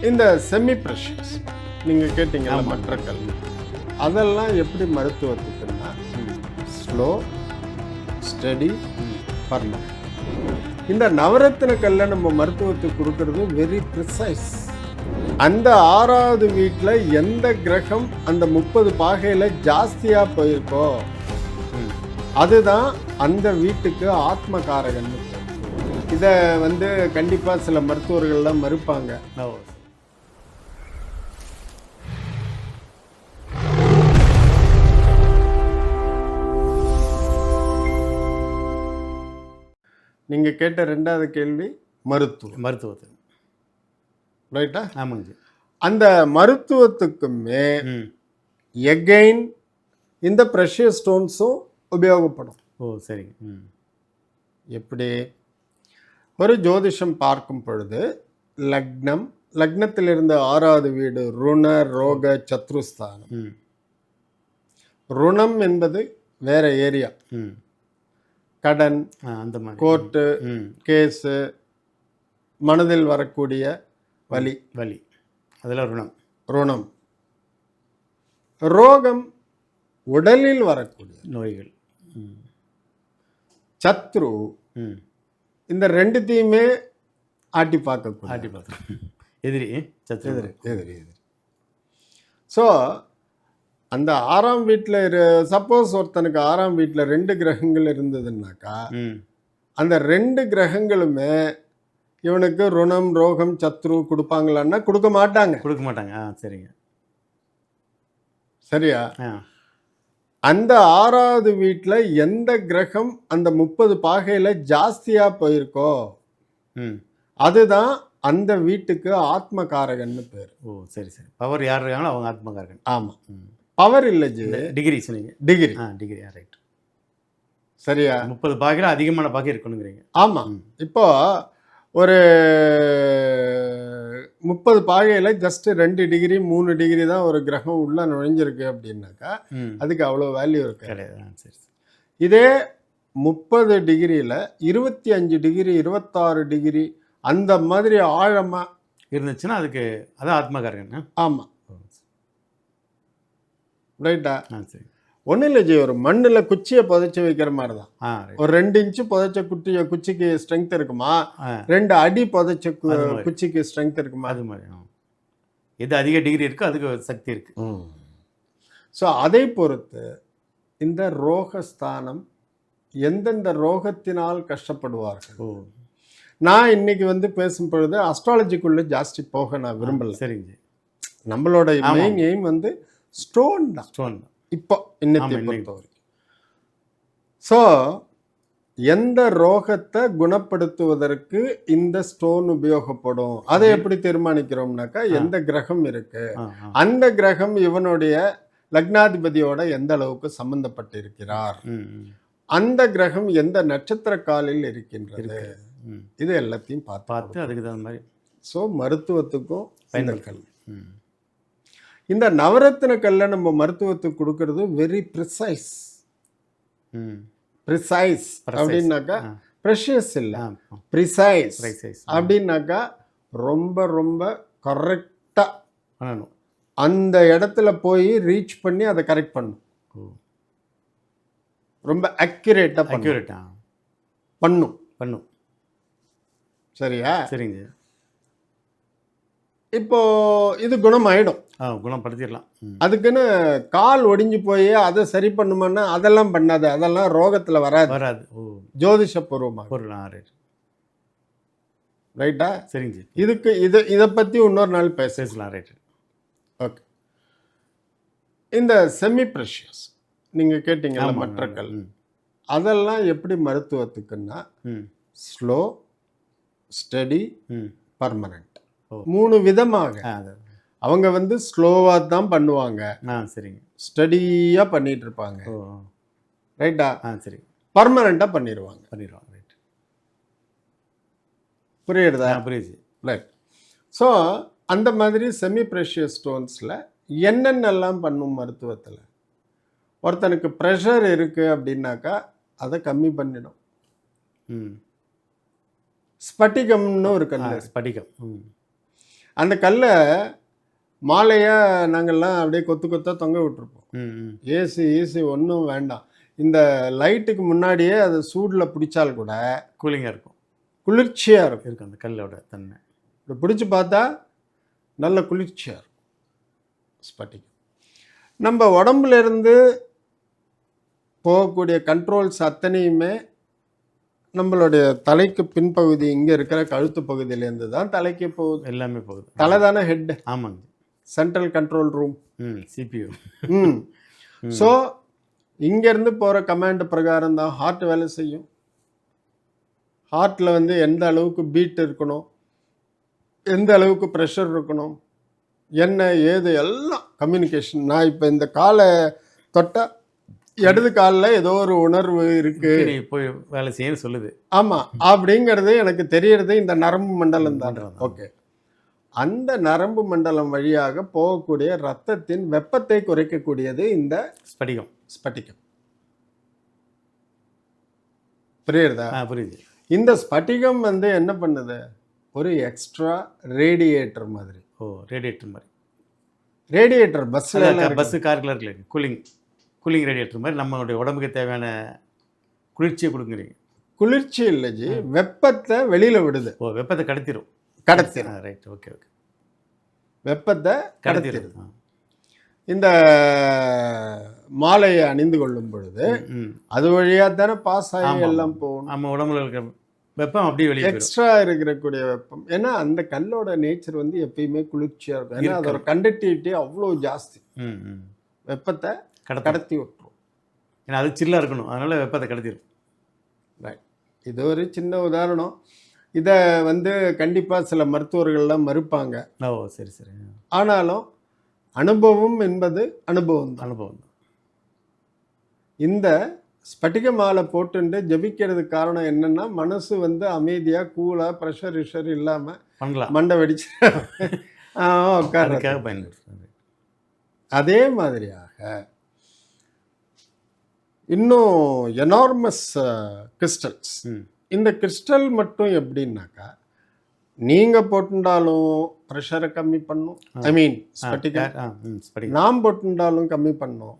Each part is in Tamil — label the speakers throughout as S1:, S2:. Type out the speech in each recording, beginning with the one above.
S1: இந்த செமி ப்ரெஷியஸ் நீங்கள் கேட்டீங்கல்ல மற்ற கல், அதெல்லாம் எப்படி மருத்துவத்துக்குன்னா ஸ்லோ, ஸ்டடி, பர்மனன்ட். இந்த நவரத்தின கல்லை நம்ம மருத்துவத்துக்கு கொடுக்கறது வெரி ப்ரிசைஸ். அந்த 6வது வீட்டில் எந்த கிரகம் அந்த 30 பாகையில் ஜாஸ்தியாக போயிருக்கோ அதுதான் அந்த வீட்டுக்கு ஆத்மகாரகன்னு. இதை கண்டிப்பாக சில மருத்துவர்கள்லாம் மறுப்பாங்க. நீங்கள் கேட்ட 2வது கேள்வி
S2: மருத்துவத்துக்கு
S1: ரைட்டா?
S2: ஆமாங்க.
S1: அந்த மருத்துவத்துக்குமே எகெயின் இந்த ப்ரெஷியஸ் ஸ்டோன்ஸும் உபயோகப்படும்.
S2: ஓ சரிங்க.
S1: எப்படி? ஒரு ஜோதிஷம் பார்க்கும் பொழுது லக்னத்தில் இருந்த 6வது வீடு ருண ரோக சத்ருஸ்தானம். ருணம் என்பது வேற ஏரியா, கடன்,
S2: அந்த மாதிரி
S1: கோர்ட்டு கேஸு, மனதில் வரக்கூடிய வலி,
S2: அதெல்லாம்
S1: ருணம். ரோகம் உடலில் வரக்கூடிய
S2: நோய்கள்.
S1: சத்ரு இந்த ரெண்டுத்தையுமே ஆட்டி பார்க்க
S2: எதிரி.
S1: ஸோ அந்த 6ஆம் வீட்டில் சப்போஸ் ஒருத்தனுக்கு 6ஆம் வீட்டில் 2 கிரகங்கள் இருந்ததுன்னாக்கா அந்த 2 கிரகங்களுமே இவனுக்கு ருணம் ரோகம் சத்ரு கொடுப்பாங்களான்னா கொடுக்க மாட்டாங்க.
S2: சரிங்க.
S1: சரியா? அந்த 6வது வீட்டில் எந்த கிரகம் அந்த 30 பாகையில் ஜாஸ்தியாக போயிருக்கோ அதுதான் அந்த வீட்டுக்கு ஆத்மகாரகன்னு பேர்.
S2: ஓ சரி. பவர் யார் இருக்காங்களோ அவங்க ஆத்மகாரகன்.
S1: ஆமாம், பவர் இல்லை ஜி,
S2: டிகிரி சொன்னீங்க. Degree right.
S1: சரியா?
S2: 30 பாகையில் அதிகமான பாகை இருக்கணுங்கிறீங்க.
S1: ஆமாம். இப்போ ஒரு 30 பாகையில் ஜஸ்ட் 2 டிகிரி 3 டிகிரி தான் ஒரு கிரகம் உள்ள நுழைஞ்சிருக்கு அப்படின்னாக்கா அதுக்கு அவ்வளோ வேல்யூ இருக்கு
S2: கிடையாது. சரி.
S1: இதே 30 டிகிரியில் 25 டிகிரி 26 டிகிரி அந்த மாதிரி ஆழமாக
S2: இருந்துச்சுன்னா அதுக்கு அதான் ஆத்மகாரகன்.
S1: ஆமாம், ரைட்டா?
S2: சரி.
S1: ஒன்றும் இல்லை ஜி, ஒரு மண்ணில் குச்சியை புதைச்சி வைக்கிற மாதிரி தான். ஒரு 2 இன்ச்சு புதைச்ச குச்சிக்கு ஸ்ட்ரென்த் இருக்குமா, 2 அடி புதைச்ச குச்சிக்கு ஸ்ட்ரென்த் இருக்குமா?
S2: அது மாதிரி எது அதிக டிகிரி இருக்கோ அதுக்கு சக்தி இருக்கு.
S1: ஸோ அதை பொறுத்து இந்த ரோகஸ்தானம் எந்தெந்த ரோகத்தினால் கஷ்டப்படுவார்கள். நான் இன்னைக்கு பேசும் பொழுது அஸ்ட்ராலஜிக்குள்ளே ஜாஸ்தி போக நான் விரும்பல.
S2: சரிங்க.
S1: நம்மளோட மெயின் எய்ம் ஸ்டோன் தான் இப்போ இன்னத்தை பொறுத்தவரை. ஸோ எந்த ரோகத்தை குணப்படுத்துவதற்கு இந்த ஸ்டோன் உபயோகப்படும் அதை எப்படி தீர்மானிக்கிறோம்னாக்கா எந்த கிரகம் இருக்கு, அந்த கிரகம் இவனுடைய லக்னாதிபதியோட எந்த அளவுக்கு சம்பந்தப்பட்டு இருக்கிறார், அந்த கிரகம் எந்த நட்சத்திர காலில் இருக்கின்றது, இது எல்லாத்தையும் பார்த்து
S2: அதுக்கு தகுந்த மாதிரி.
S1: ஸோ மருத்துவத்துக்கும் பயன்படுத்தல். இந்த நவரத்தின கல்லை நம்ம மருத்துவத்துக்கு கொடுக்கறது வெரி ப்ரிசைஸ். அப்படின்னாக்கா ப்ரெஷியஸ் இல்லை, ப்ரிசைஸ் அப்படின்னாக்கா ரொம்ப ரொம்ப கரெக்டாக
S2: பண்ணணும்.
S1: அந்த இடத்துல போய் ரீச் பண்ணி அதை கரெக்ட் பண்ணும். ரொம்ப அக்யூரேட்டாக பண்ணும். சரியா?
S2: சரிங்க.
S1: இப்போ இது குணமாயிடும்,
S2: குணப்படுத்திடலாம்.
S1: அதுக்குன்னு கால் ஒடிஞ்சு போய் அதை சரி பண்ணுமான்னா அதெல்லாம் பண்ணாது, அதெல்லாம் ரோகத்தில் வராது. ஜோதிஷபூர்வமாக ரைட்டா?
S2: சரிங்க.
S1: இதுக்கு இதை பற்றி இன்னொரு நாள் பேசலாம்.
S2: ரைட்.
S1: ஓகே. இந்த செமி ப்ரெஷியஸ் நீங்கள் கேட்டீங்கல்ல மற்ற கல், அதெல்லாம் எப்படி மருத்துவத்துக்குன்னா ஸ்லோ, ஸ்டடி, பர்மனன்ட். 3 விதமாக அவங்க ஸ்லோவாக தான் பண்ணுவாங்க.
S2: சரிங்க.
S1: ஸ்டடியாக பண்ணிட்டு இருப்பாங்க. ரைட்டா?
S2: சரி.
S1: பர்மனெண்ட்டாக பண்ணிடுவாங்க.
S2: ரைட்.
S1: புரியுதா?
S2: புரியுது.
S1: ரைட். ஸோ அந்த மாதிரி செமி ப்ரெஷியஸ் ஸ்டோன்ஸில் என்னென்னலாம் பண்ணும் மருத்துவத்தில்? ஒருத்தனுக்கு ப்ரெஷர் இருக்குது அப்படின்னாக்கா அதை கம்மி பண்ணிடும். ஸ்பட்டிகம்னு ஒரு கல்,
S2: ஸ்பட்டிகம்
S1: அந்த கல்லை மாலையாக நாங்கள்லாம் அப்படியே கொத்து கொத்தாக தொங்க விட்டுருப்போம். ஏசி ஒன்றும் வேண்டாம். இந்த லைட்டுக்கு முன்னாடியே அது சூடில் பிடிச்சால் கூட
S2: கூலிங்காக இருக்கும்,
S1: குளிர்ச்சியாக இருக்கும்.
S2: அந்த கல்லோட தன்மை
S1: இப்படி பிடிச்சி பார்த்தா நல்ல குளிர்ச்சியாக இருக்கும் ஸ்பட்டிகம். நம்ம உடம்புல இருந்து போகக்கூடிய கண்ட்ரோல்ஸ் அத்தனையுமே நம்மளுடைய தலைக்கு பின்பகுதி இங்கே இருக்கிற கழுத்து பகுதியிலேருந்து தான் தலைக்கு போகுது.
S2: எல்லாமே போகுது.
S1: தலை தானே ஹெட்.
S2: ஆமாங்க.
S1: Central control room,
S2: CPU.
S1: So இங்கேருந்து போகிற கமாண்ட் பிரகாரம் தான் ஹார்ட் வேலை செய்யும். ஹார்ட்டில் வந்து எந்த அளவுக்கு பீட் இருக்கணும், எந்த அளவுக்கு ப்ரெஷர் இருக்கணும், என்ன ஏது எல்லாம் கம்யூனிகேஷன். நான் இப்போ இந்த காலை தொட்டால் இடது காலில் ஏதோ ஒரு உணர்வு இருக்கு,
S2: போய் வேலை செய்ய சொல்லுது.
S1: ஆமாம் அப்படிங்கிறது எனக்கு தெரியறது இந்த நரம்பு மண்டலம் தான். ஓகே, அந்த நரம்பு மண்டலம் வழியாக போகக்கூடிய ரத்தத்தின் வெப்பத்தை குறைக்கக்கூடியது இந்த
S2: ஸ்படிகம்.
S1: புரியுறதா?
S2: புரியுது.
S1: இந்த ஸ்பட்டிகம் வந்து என்ன பண்ணுது, ஒரு எக்ஸ்ட்ரா ரேடியேட்டர் மாதிரி.
S2: ரேடியேட்டர் மாதிரி.
S1: ரேடியேட்டர்
S2: பஸ்ஸு காருக்குலாம் இருக்கு, கூலிங் ரேடியேட்டர் மாதிரி நம்மளுடைய உடம்புக்கு தேவையான குளிர்ச்சியை கொடுக்குறீங்க. குளிர்ச்சி இல்லை ஜி, வெப்பத்தை வெளியில் விடுது. வெப்பத்தை கடத்திடும். Right, okay. வெப்பத்தை கடத்திடுது. இந்த மாலையை அணிந்து கொள்ளும் பொழுது அது வழியாக தானே பாஸ் ஆகி எல்லாம் போகணும். நம்ம உடம்புல இருக்கிற வெப்பம் அப்படியே வெளியே எக்ஸ்ட்ரா இருக்கக்கூடிய வெப்பம். ஏன்னா அந்த கல்லோட நேச்சர் வந்து எப்பயுமே குளிர்ச்சியாக இருக்கும். ஏன்னா அதோட கண்டக்டிவிட்டி அவ்வளோ ஜாஸ்தி. வெப்பத்தை கடத்தி விட்டுரும். ஏன்னா அது சில்லாக இருக்கணும், அதனால வெப்பத்தை கடத்திடும். ரைட், இது ஒரு சின்ன உதாரணம். இதை வந்து கண்டிப்பாக சில மருத்துவர்கள்லாம் மறுப்பாங்க. சரி. ஆனாலும் அனுபவம் என்பது அனுபவம் தான். இந்த ஸ்பட்டிக மாலை போட்டுட்டு ஜபிக்கிறதுக்கு காரணம் என்னன்னா, மனசு வந்து அமைதியாக கூலாக ப்ரெஷர் இல்லாமல் பண்ணலாம், மண்டை வெடிச்சு உட்கார்றதுக்காக பயன்படுத்துறது. அதே மாதிரியாக இன்னும் எனார்மஸ் கிறிஸ்டல்ஸ். இந்த கிறிஸ்டல் மட்டும் எப்படின்னாக்கா, நீங்கள் போட்டுண்டாலும் ப்ரெஷரை கம்மி பண்ணும். ஐ மீன் ஸ்பட்டிகம் நாம் போட்டுண்டாலும் கம்மி பண்ணும்,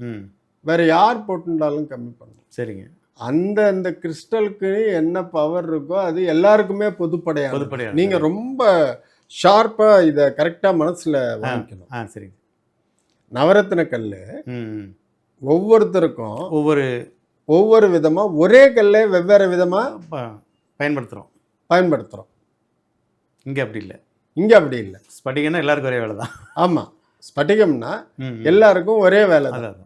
S2: வேற யார் போட்டுண்டாலும் கம்மி பண்ணும். சரிங்க. அந்த கிறிஸ்டலுக்கு என்ன பவர் இருக்கோ அது எல்லாருக்குமே பொதுப்படையாக. நீங்கள் ரொம்ப ஷார்ப்பாக இதை கரெக்டாக மனசில் வாங்கிக்கணும். சரி. நவரத்ன கல் ஒவ்வொருத்தருக்கும் ஒவ்வொரு விதமாக, ஒரே கல்லை வெவ்வேறு விதமாக பயன்படுத்துகிறோம். இங்கே அப்படி இல்லை. ஸ்பட்டிகம்னா எல்லாருக்கும் ஒரே வேலை தான். ஆமாம், ஸ்பட்டிகம்னா எல்லாருக்கும் ஒரே வேலை தான்.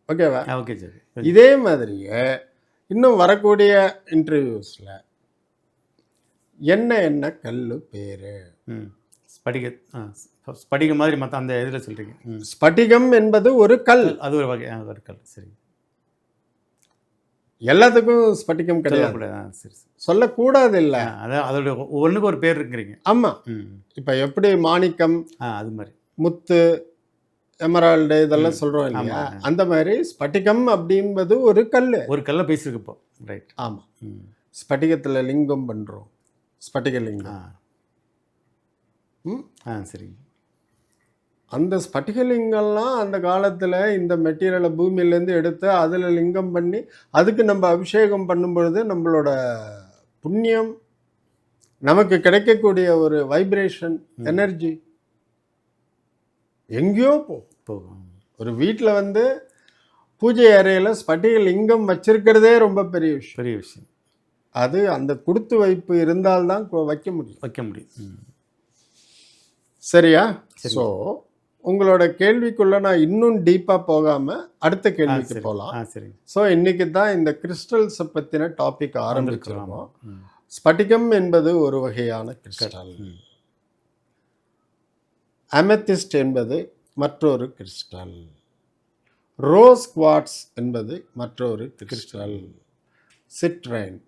S2: ஓகேவா? Okay sir. இதே மாதிரியே இன்னும் வரக்கூடிய இன்டர்வியூஸில் என்ன கல் பேர், ஸ்பட்டிகம் மாதிரி மற்ற அந்த இதில் சொல்கிறீங்க. ஸ்பட்டிகம் என்பது ஒரு கல், அது ஒரு வகை ஒரு கல். சரி, எல்லாத்துக்கும் ஸ்பட்டிகம் கிடையாது. சரி, சொல்லக்கூடாது இல்லை. அதான் அதோட ஒன்றுக்கு ஒரு பேர் இருக்குறீங்க. ஆமாம். இப்போ எப்படி மாணிக்கம், அது மாதிரி முத்து, எமரால்டு இதெல்லாம் சொல்கிறோம் இல்லையா, அந்த மாதிரி ஸ்பட்டிகம் அப்படின்பது ஒரு கல்லை பேசியிருக்கு இப்போ. ரைட். ஆமாம். ஸ்பட்டிகத்தில் லிங்கம் பண்ணுறோம், ஸ்பட்டிக லிங்கம். சரி. அந்த ஸ்பட்டிகலிங்கம்லாம் அந்த காலத்தில் இந்த மெட்டீரியலை பூமியிலேருந்து எடுத்து அதில் லிங்கம் பண்ணி அதுக்கு நம்ம அபிஷேகம் பண்ணும் பொழுது நம்மளோட புண்ணியம், நமக்கு கிடைக்கக்கூடிய ஒரு வைப்ரேஷன் எனர்ஜி எங்கேயோ போகும். ஒரு வீட்டில் வந்து பூஜை அறையில் ஸ்பட்டிக லிங்கம் வச்சிருக்கிறதே ரொம்ப பெரிய விஷயம். அது அந்த கொடுத்து வைப்பு இருந்தால்தான் வைக்க முடியும். சரியா? ஸோ உங்களோட கேள்விக்குள்ள நான் இன்னும் டீப்பாக போகாமல் அடுத்த கேள்விக்கு போகலாம். சரி. ஸோ இன்னைக்கு தான் இந்த கிறிஸ்டல்ஸை பற்றின டாபிக் ஆரம்பிச்சிருக்கோம். ஸ்பட்டிகம் என்பது ஒரு வகையான கிறிஸ்டல். அமெத்திஸ்ட் என்பது மற்றொரு கிறிஸ்டல். ரோஸ் குவார்ட்ஸ் என்பது மற்றொரு கிறிஸ்டல். சிட்ரைன்,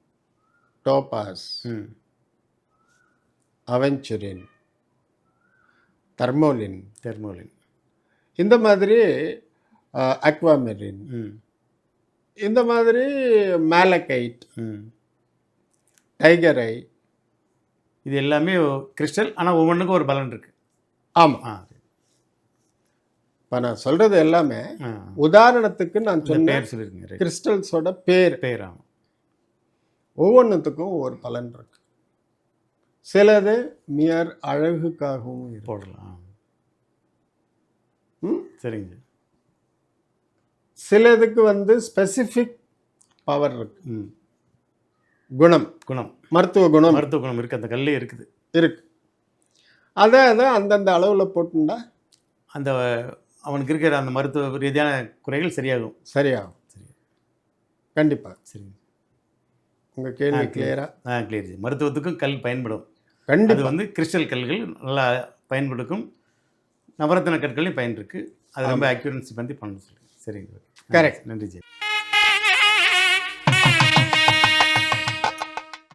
S2: டோபாஸ், அவென்ச்சுரின், தெர்மோலின், இந்த மாதிரி அக்வாமெரின், இந்த மாதிரி மேலக்கைட், டைகரை,
S3: இது எல்லாமே கிறிஸ்டல், ஆனால் ஒவ்வொன்றுக்கும் ஒரு பலன் இருக்குது.
S1: ஆமாம்.
S3: ஆ
S1: இப்போ நான் சொல்கிறது எல்லாமே
S3: ஆ
S1: உதாரணத்துக்கு நான்
S3: இந்த
S1: சொன்ன
S3: பேர் சொல்லியிருக்கீங்க. ரைட்.
S1: கிறிஸ்டல்ஸோட பேர்
S3: பேர் ஆமாம்.
S1: ஒவ்வொன்றுத்துக்கும் ஒரு பலன் இருக்கு. சிலது மியர் அழகுக்காகவும் இருக்கு.
S3: போடலாம்.
S1: ம்?
S3: சரிங்க.
S1: சிலதுக்கு வந்து ஸ்பெசிஃபிக் பவர் இருக்கு,
S3: ம்.
S1: குணம்,
S3: குணம்,
S1: மருத்துவ குணம்
S3: மருத்துவ குணம் இருக்குது, அந்த கல்லே இருக்குது.
S1: இருக்கு. அதை அந்தந்த அளவில் போட்டுண்டா
S3: அந்த அவனுக்கு இருக்கிற அந்த மருத்துவ ரீதியான குறைகள் சரியாகும்.
S1: சரியாகும்.
S3: சரி.
S1: கண்டிப்பாக.
S3: சரிங்க.
S1: உங்கள் கேள்வி கிளியரா?
S3: கிளியர். மருத்துவத்துக்கும் கல் பயன்படும். அது
S1: கண்டிப்பாக.
S3: வந்து கிறிஸ்டல் கல்கள் நல்லா பயன்படுக்கும். நவரத்தின கற்களையும் பயன் இருக்குது. அது ரொம்ப அக்யூரன்சி பண்ணி பண்ண சொல்லி. சரிங்க.
S1: Correct.
S3: நன்றி ஜி.